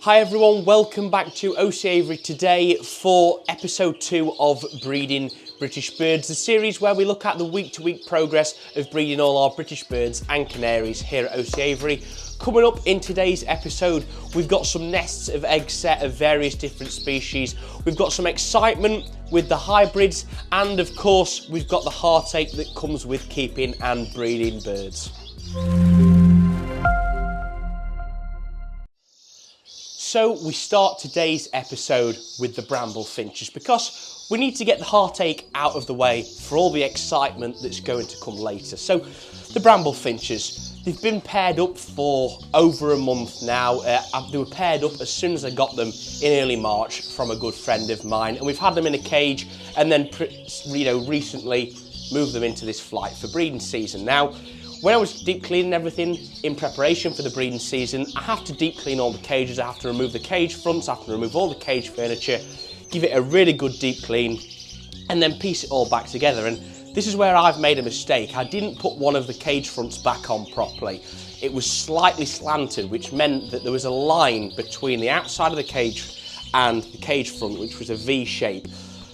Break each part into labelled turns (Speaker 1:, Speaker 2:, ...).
Speaker 1: Hi everyone, welcome back to OC Avery today for episode 2 of Breeding British Birds, the series where we look at the week-to-week progress of breeding all our British birds and canaries here at OC Avery. Coming up in today's episode, we've got some nests of eggs set of various different species. We've got some excitement with the hybrids, and of course, we've got the heartache that comes with keeping and breeding birds. So we start today's episode with the bramble finches because we need to get the heartache out of the way for all the excitement that's going to come later. So the bramble finches, they've been paired up for over a month now. They were paired up as soon as I got them in early March from a good friend of mine, and we've had them in a cage and then recently moved them into this flight for breeding season. Now, when I was deep cleaning everything in preparation for the breeding season, I have to deep clean all the cages. I have to remove the cage fronts, I have to remove all the cage furniture, give it a really good deep clean, and then piece it all back together. And this is where I've made a mistake. I didn't put one of the cage fronts back on properly. It was slightly slanted, which meant that there was a line between the outside of the cage and the cage front, which was a V shape.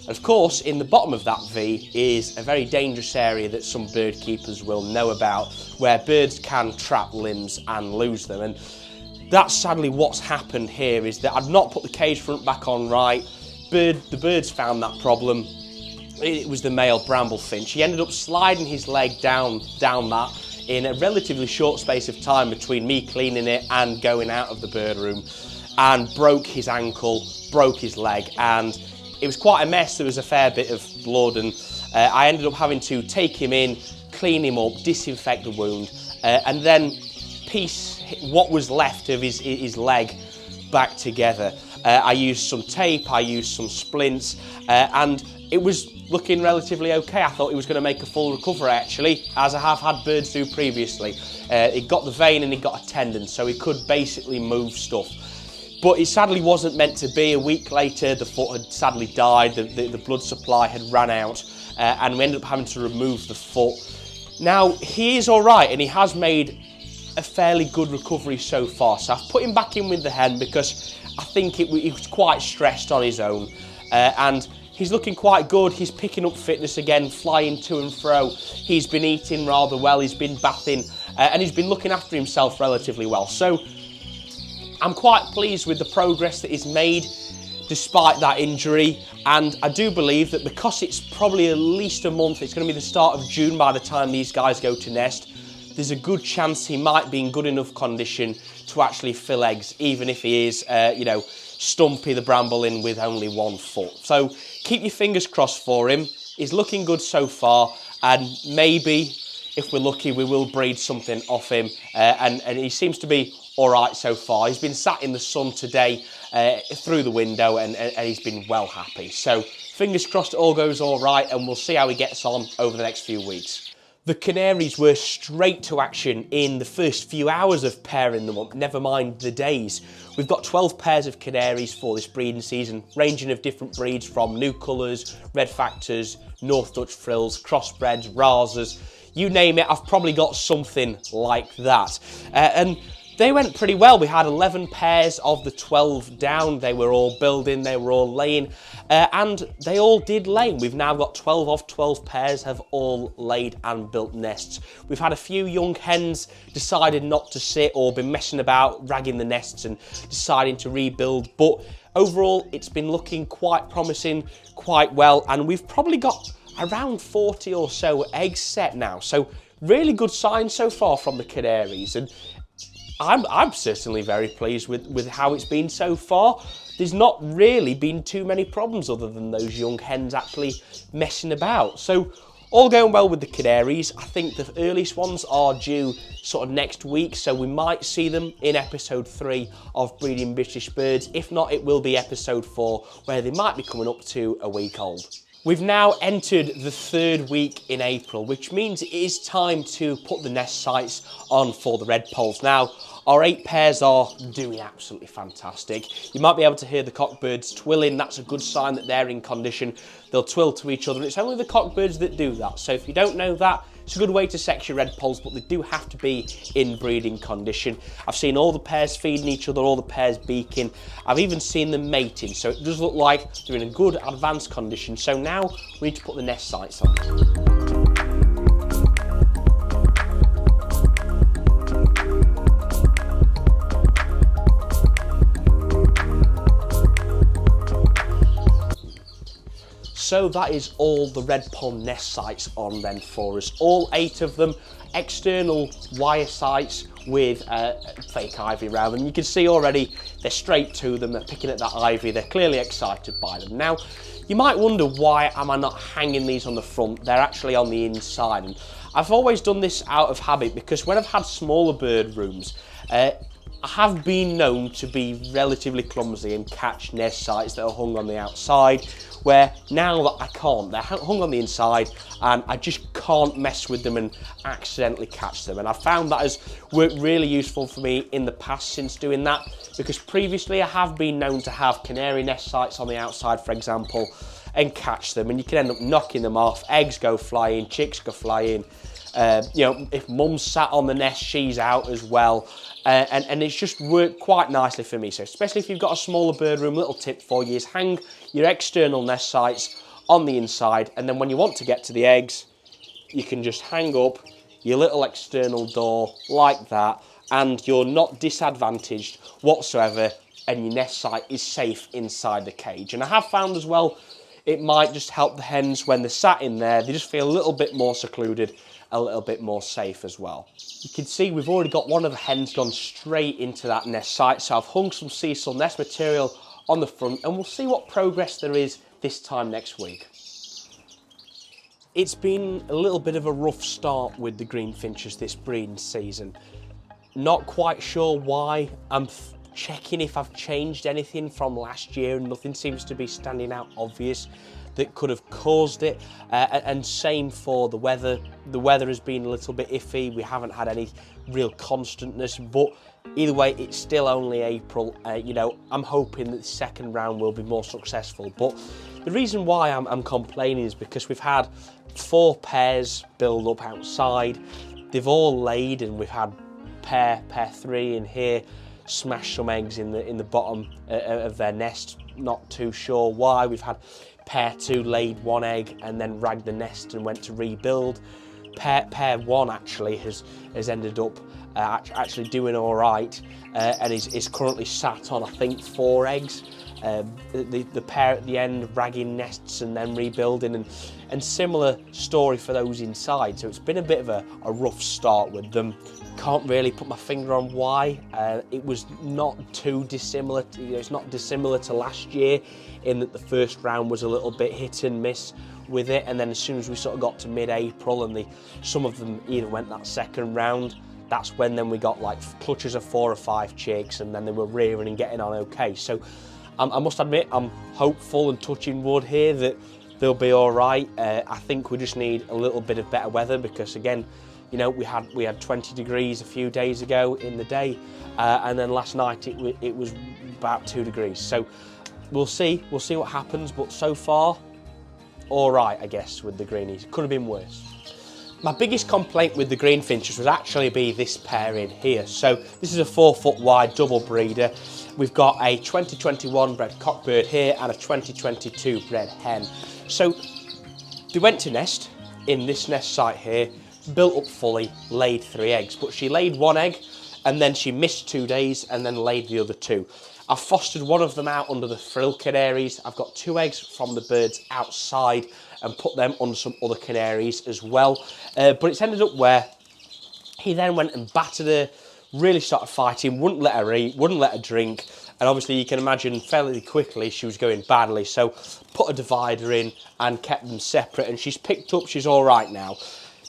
Speaker 1: Of course, in the bottom of that V is a very dangerous area that some bird keepers will know about, where birds can trap limbs and lose them. And that's sadly what's happened here, is that I've not put the cage front back on right. The birds found that problem. It was the male bramble finch. He ended up sliding his leg down that in a relatively short space of time between me cleaning it and going out of the bird room, and broke his ankle, broke his leg, and it was quite a mess. There was a fair bit of blood, and I ended up having to take him in, clean him up, disinfect the wound, and then piece what was left of his leg back together. I used some tape, I used some splints, and it was looking relatively okay. I thought he was going to make a full recovery, actually, as I have had birds do previously. He got the vein and he got a tendon, so he could basically move stuff. But it sadly wasn't meant to be. A week later, the foot had sadly died, the blood supply had ran out, and we ended up having to remove the foot. Now, he is all right, and he has made a fairly good recovery so far. So I've put him back in with the hen because I think he was quite stressed on his own, and he's looking quite good. He's picking up fitness again, flying to and fro. He's been eating rather well, he's been bathing, and he's been looking after himself relatively well. So I'm quite pleased with the progress that he's made despite that injury, and I do believe that because it's probably at least a month, it's going to be the start of June by the time these guys go to nest, there's a good chance he might be in good enough condition to actually fill eggs, even if he is, Stumpy the Bramble with only 1 foot. So keep your fingers crossed for him. He's looking good so far, and maybe, if we're lucky, we will breed something off him, and he seems to be all right so far. He's been sat in the sun today through the window, and he's been well happy. So fingers crossed it all goes all right, and we'll see how he gets on over the next few weeks. The canaries were straight to action in the first few hours of pairing them up, never mind the days. We've got 12 pairs of canaries for this breeding season, ranging of different breeds from new colours, red factors, North Dutch frills, crossbreds, rasers, you name it. I've probably got something like that. And they went pretty well. We had 11 pairs of the 12 down. They were all building, they were all laying, and they all did lay. We've now got 12 of 12 pairs have all laid and built nests. We've had a few young hens decided not to sit or been messing about, ragging the nests and deciding to rebuild, but overall it's been looking quite promising, quite well, and we've probably got around 40 or so eggs set now. So really good signs so far from the canaries, and I'm certainly very pleased with how it's been so far. There's not really been too many problems other than those young hens actually messing about. So all going well with the canaries. I think the earliest ones are due sort of next week, so we might see them in episode 3 of Breeding British Birds. If not, it will be episode 4, where they might be coming up to a week old. We've now entered the 3rd week in April, which means it is time to put the nest sites on for the red poles. Now, Our 8 pairs are doing absolutely fantastic. You might be able to hear the cockbirds twilling. That's a good sign that they're in condition. They'll twill to each other. It's only the cockbirds that do that. So if you don't know that, it's a good way to sex your redpolls, but they do have to be in breeding condition. I've seen all the pairs feeding each other, all the pairs beaking. I've even seen them mating, so it does look like they're in a good advanced condition. So now we need to put the nest sites on. So that is all the redpoll nest sites on then for us. All 8 of them, external wire sites with fake ivy around them. You can see already they're straight to them, they're picking at that ivy, they're clearly excited by them. Now, you might wonder why am I not hanging these on the front, they're actually on the inside. And I've always done this out of habit because when I've had smaller bird rooms, I have been known to be relatively clumsy and catch nest sites that are hung on the outside, where now that I can't, they're hung on the inside and I just can't mess with them and accidentally catch them. And I found that has worked really useful for me in the past since doing that, because previously I have been known to have canary nest sites on the outside, for example, and catch them, and you can end up knocking them off, eggs go flying, chicks go flying. You know, if mum's sat on the nest, she's out as well. And it's just worked quite nicely for me. So especially if you've got a smaller bird room, little tip for you is hang your external nest sites on the inside, and then when you want to get to the eggs, you can just hang up your little external door like that, and you're not disadvantaged whatsoever, and your nest site is safe inside the cage. And I have found as well, it might just help the hens when they're sat in there, they just feel a little bit more secluded, a little bit more safe as well. You can see we've already got one of the hens gone straight into that nest site, so I've hung some Cecil nest material on the front, and we'll see what progress there is this time next week. It's been a little bit of a rough start with the greenfinches this breeding season. Not quite sure why. I'm checking if I've changed anything from last year, and nothing seems to be standing out obvious that could have caused it. And same for the weather. The weather has been a little bit iffy. We haven't had any real constantness, but either way, it's still only April. You know, I'm hoping that the second round will be more successful. But the reason why I'm complaining is because we've had 4 pairs build up outside. They've all laid, and we've had pair 3 in here smash some eggs in the bottom of their nest. Not too sure why. We've had pair 2 laid 1 egg and then ragged the nest and went to rebuild. Pair 1 actually has ended up actually doing all right, and is currently sat on, I think, 4 eggs. The pair at the end ragging nests and then rebuilding, and similar story for those inside. So it's been a bit of a rough start with them. Can't really put my finger on why. It was not too dissimilar. It's not dissimilar to last year in that the first round was a little bit hit and miss with it, and then as soon as we sort of got to mid-April and some of them either went that second round, that's when then we got like clutches of 4 or 5 chicks, and then they were rearing and getting on okay. So I must admit, I'm hopeful and touching wood here that they'll be all right. I think we just need a little bit of better weather, because again, you know, we had 20 degrees a few days ago in the day, and then last night it was about 2 degrees. So we'll see what happens, but so far, all right, I guess, with the greenies. Could have been worse. My biggest complaint with the greenfinches would actually be this pair in here. So this is a 4 foot wide double breeder. We've got a 2021 bred cockbird here and a 2022 bred hen. So they went to nest in this nest site here, built up fully, laid 3 eggs, but she laid 1 egg and then she missed 2 days and then laid the other 2. I've fostered one of them out under the frill canaries. I've got 2 eggs from the birds outside and put them under some other canaries as well. But it's ended up where he then went and battered her, really started fighting, wouldn't let her eat, wouldn't let her drink. And obviously you can imagine fairly quickly she was going badly. So put a divider in and kept them separate, and she's picked up, she's all right now.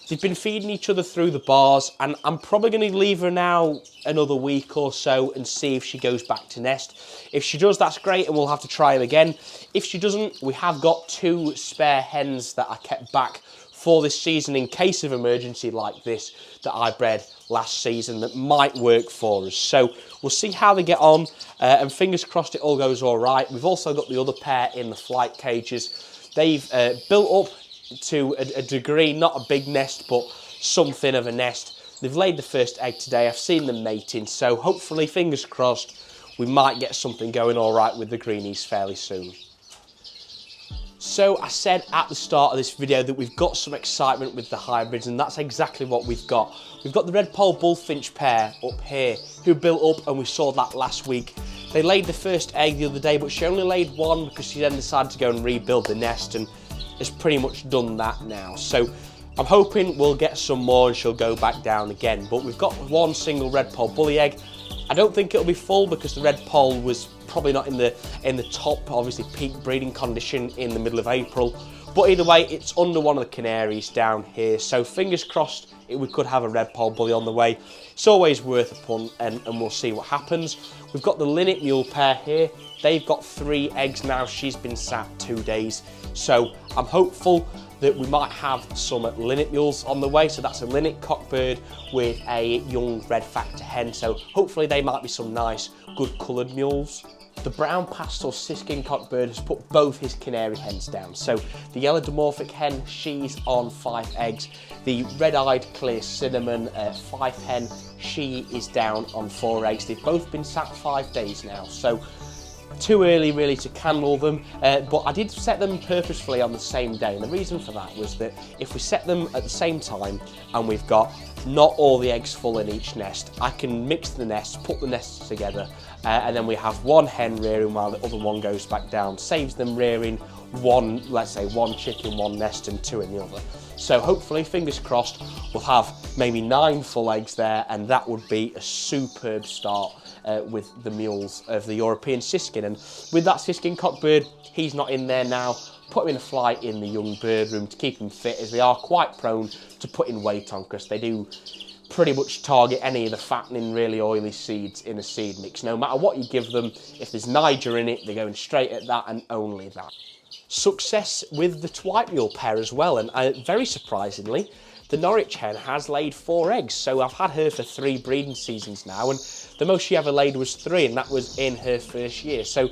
Speaker 1: They've been feeding each other through the bars, and I'm probably going to leave her now another week or so and see if she goes back to nest. If she does, that's great, and we'll have to try them again. If she doesn't, we have got 2 spare hens that I kept back for this season in case of emergency like this that I bred last season that might work for us. So we'll see how they get on, and fingers crossed it all goes all right. We've also got the other pair in the flight cages. They've built up to a degree, not a big nest, but something of a nest. They've laid the first egg today. I've seen them mating, so hopefully, fingers crossed, we might get something going all right with the greenies fairly soon. So I said at the start of this video that we've got some excitement with the hybrids, and that's exactly what we've got. We've got the red pole bullfinch pair up here who built up, and we saw that last week. They laid the first egg the other day, but she only laid one because she then decided to go and rebuild the nest, and has pretty much done that now. So I'm hoping we'll get some more and she'll go back down again. But we've got one single red pole bully egg. I don't think it'll be full because the red pole was probably not in the top, obviously peak breeding condition in the middle of April. But either way, it's under one of the canaries down here. So fingers crossed we could have a red pole bully on the way. It's always worth a punt, and we'll see what happens. We've got the linnet mule pair here. They've got 3 eggs now. She's been sat 2 days. So I'm hopeful that we might have some linnet mules on the way. So that's a linnet cockbird with a young red factor hen. So hopefully they might be some nice, good coloured mules. The brown pastel siskin cockbird has put both his canary hens down. So the yellow dimorphic hen, she's on 5 eggs. The red-eyed clear cinnamon 5 hen, she is down on 4 eggs. They've both been sat 5 days now. So too early really to candle them, but I did set them purposefully on the same day, and the reason for that was that if we set them at the same time and we've got not all the eggs full in each nest, I can mix the nests, put the nests together, and then we have one hen rearing while the other one goes back down. Saves them rearing one, let's say one chick in one nest and 2 in the other. So hopefully, fingers crossed, we'll have maybe 9 full eggs there, and that would be a superb start with the mules of the European siskin. And with that siskin cockbird, he's not in there now. Put him in a flight in the young bird room to keep him fit, as they are quite prone to putting weight on, because they do pretty much target any of the fattening, really oily seeds in a seed mix. No matter what you give them, if there's Niger in it, they're going straight at that and only that. Success with the white mule pair as well, and very surprisingly, the Norwich hen has laid 4 eggs. So I've had her for 3 breeding seasons now, and the most she ever laid was 3, and that was in her first year. So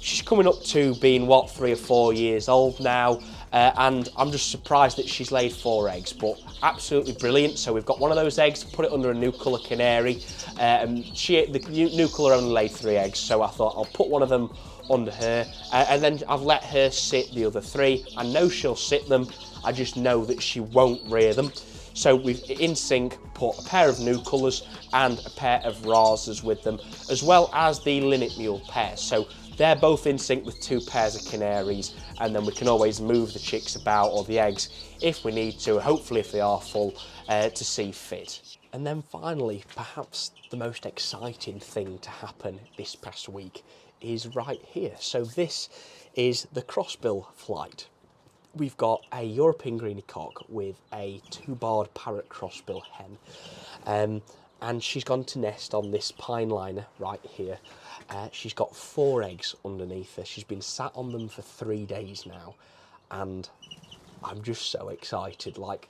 Speaker 1: she's coming up to being, what, 3 or 4 years old now, and I'm just surprised that she's laid 4 eggs, but absolutely brilliant. So we've got one of those eggs, put it under a new colour canary. The new colour only laid 3 eggs, so I thought I'll put one of them under her, and then I've let her sit the other 3. I know she'll sit them, I just know that she won't rear them. So we've in sync put a pair of new colours and a pair of rasas with them, as well as the linnet mule pair. So they're both in sync with 2 pairs of canaries, and then we can always move the chicks about or the eggs if we need to, hopefully if they are full, to see fit. And then finally, perhaps the most exciting thing to happen this past week is right here. So this is the crossbill flight. We've got a European greeny cock with a 2-barred parrot crossbill hen, and she's gone to nest on this pine liner right here. She's got 4 eggs underneath her. She's been sat on them for 3 days now, and I'm just so excited. Like,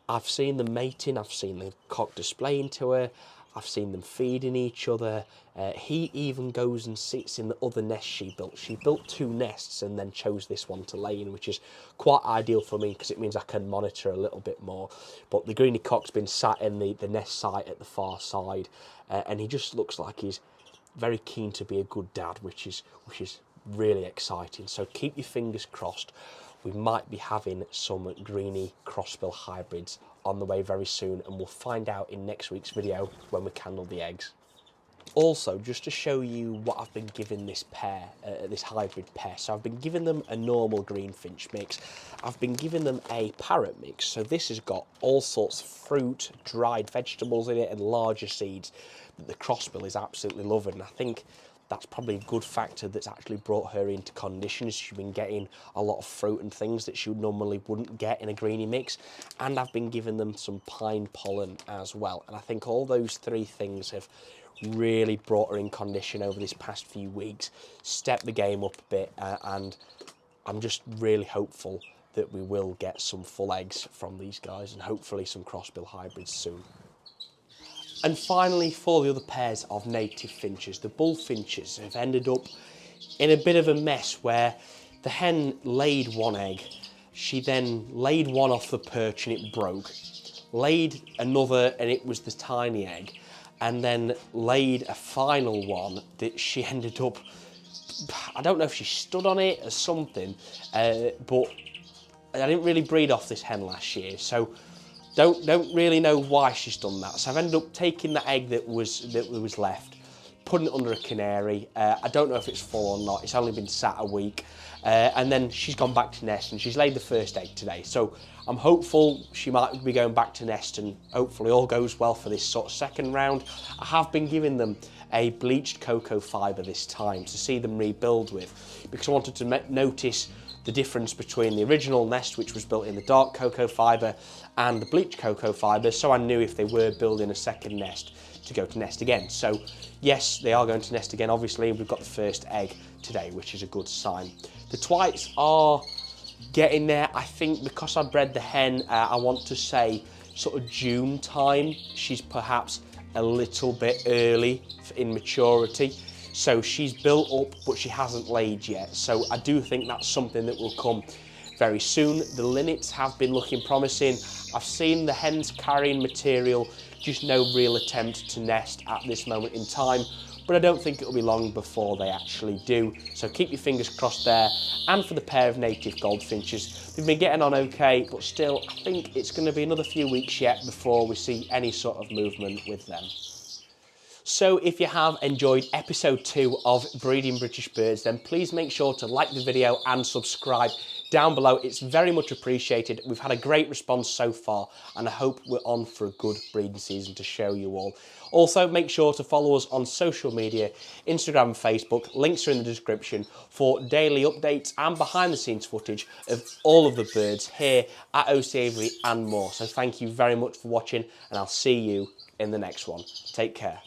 Speaker 1: I've seen them mating, I've seen the cock displaying to her, I've seen them feeding each other. He even goes and sits in the other nest she built. She built 2 nests and then chose this one to lay in, which is quite ideal for me because it means I can monitor a little bit more. But the greeny cock's been sat in the nest site at the far side, and he just looks like he's very keen to be a good dad, which is really exciting. So keep your fingers crossed. We might be having some greeny crossbill hybrids on the way very soon, and we'll find out in next week's video when we candle the eggs. Also, just to show you what I've been giving this pair, this hybrid pair, so I've been giving them a normal greenfinch mix. I've been giving them a parrot mix, so this has got all sorts of fruit, dried vegetables in it, and larger seeds that the crossbill is absolutely loving. And I think that's probably a good factor that's actually brought her into condition. She's been getting a lot of fruit and things that she normally wouldn't get in a greenie mix. And I've been giving them some pine pollen as well. And I think all those 3 things have really brought her in condition over this past few weeks, stepped the game up a bit, and I'm just really hopeful that we will get some full eggs from these guys and hopefully some crossbill hybrids soon. And finally, for the other pairs of native finches, the bullfinches have ended up in a bit of a mess where the hen laid one egg, she then laid one off the perch and it broke, laid another and it was the tiny egg, and then laid a final one that she ended up, I don't know if she stood on it or something, but I didn't really breed off this hen last year, so don't really know why she's done that. So I've ended up taking the egg that was left, putting it under a canary. I don't know if it's full or not. It's only been sat a week. And then she's gone back to nest and she's laid the first egg today. So I'm hopeful she might be going back to nest and hopefully all goes well for this sort of second round. I have been giving them a bleached cocoa fibre this time to see them rebuild with, because I wanted to notice the difference between the original nest, which was built in the dark cocoa fibre, and the bleached cocoa fibre, so I knew if they were building a second nest to go to nest again. So yes, they are going to nest again. Obviously, we've got the first egg today, which is a good sign. The twites are getting there. I think because I bred the hen, I want to say sort of June time, she's perhaps a little bit early in maturity. So she's built up, but she hasn't laid yet. So I do think that's something that will come very soon. The linnets have been looking promising. I've seen the hens carrying material, just no real attempt to nest at this moment in time. But I don't think it'll be long before they actually do. So keep your fingers crossed there. And for the pair of native goldfinches, they've been getting on okay, but still, I think it's going to be another few weeks yet before we see any sort of movement with them. So if you have enjoyed episode 2 of Breeding British Birds, then please make sure to like the video and subscribe down below. It's very much appreciated. We've had a great response so far, and I hope we're on for a good breeding season to show you all. Also, make sure to follow us on social media, Instagram and Facebook. Links are in the description for daily updates and behind the scenes footage of all of the birds here at OC Avery and more. So thank you very much for watching, and I'll see you in the next one. Take care.